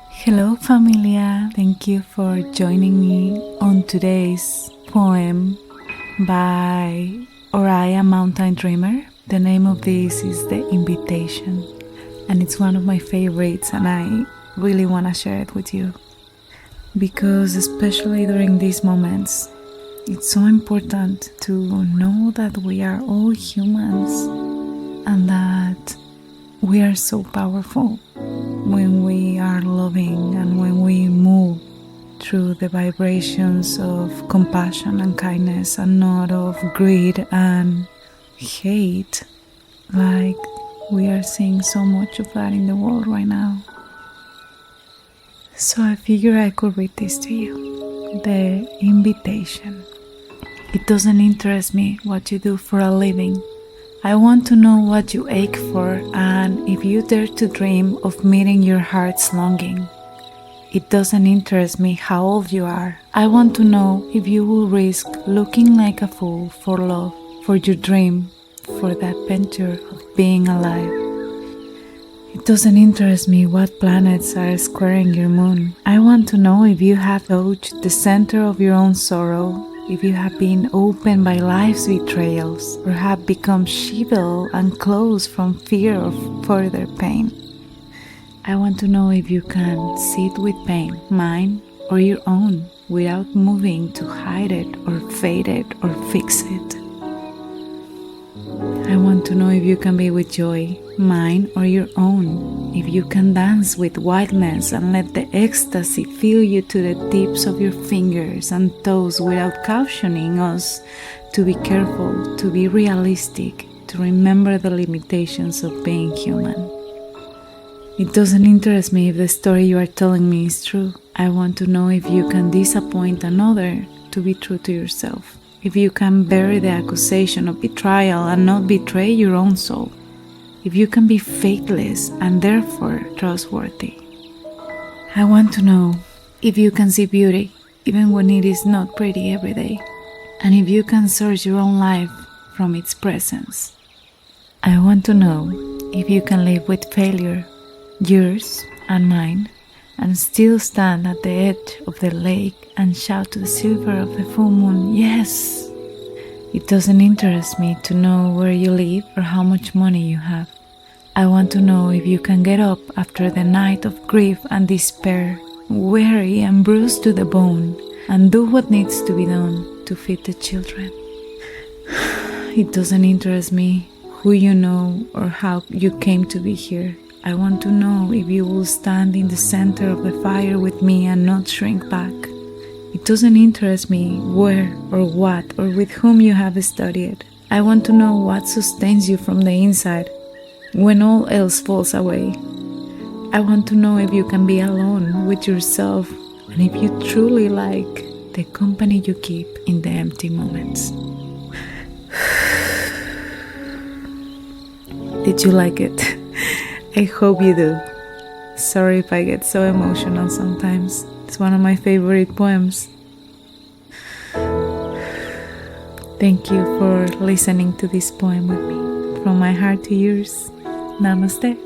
Hello familia, thank you for joining me on today's poem by Oriah Mountain Dreamer. The name of this is The Invitation, and it's one of my favorites, and I really want to share it with you because especially during these moments it's so important to know that we are all humans and that we are so powerful when we are loving and when we move through the vibrations of compassion and kindness and not of greed and hate, like we are seeing so much of that in the world right now. So I figure I could read this to you. The Invitation. It doesn't interest me what you do for a living. I want to know what you ache for and if you dare to dream of meeting your heart's longing. It doesn't interest me how old you are. I want to know if you will risk looking like a fool for love, for your dream, for the adventure of being alive. It doesn't interest me what planets are squaring your moon. I want to know if you have touched the center of your own sorrow, if you have been opened by life's betrayals, or have become shriveled and closed from fear of further pain. I want to know if you can sit with pain, mine or your own, without moving to hide it or fade it or fix it. I want to know if you can be with joy, mine or your own, if you can dance with wildness and let the ecstasy fill you to the tips of your fingers and toes without cautioning us to be careful, to be realistic, to remember the limitations of being human. It doesn't interest me if the story you are telling me is true. I want to know if you can disappoint another to be true to yourself. If you can bear the accusation of betrayal and not betray your own soul. If you can be faithless and therefore trustworthy. I want to know if you can see beauty even when it is not pretty every day. And if you can source your own life from its presence. I want to know if you can live with failure, yours and mine, and still stand at the edge of the lake and shout to the silver of the full moon, yes! It doesn't interest me to know where you live or how much money you have. I want to know if you can get up after the night of grief and despair, weary and bruised to the bone, and do what needs to be done to feed the children. It doesn't interest me who you know or how you came to be here. I want to know if you will stand in the center of the fire with me and not shrink back. It doesn't interest me where or what or with whom you have studied. I want to know what sustains you from the inside when all else falls away. I want to know if you can be alone with yourself and if you truly like the company you keep in the empty moments. Did you like it? I hope you do. Sorry if I get so emotional sometimes. It's one of my favorite poems. Thank you for listening to this poem with me. From my heart to yours. Namaste.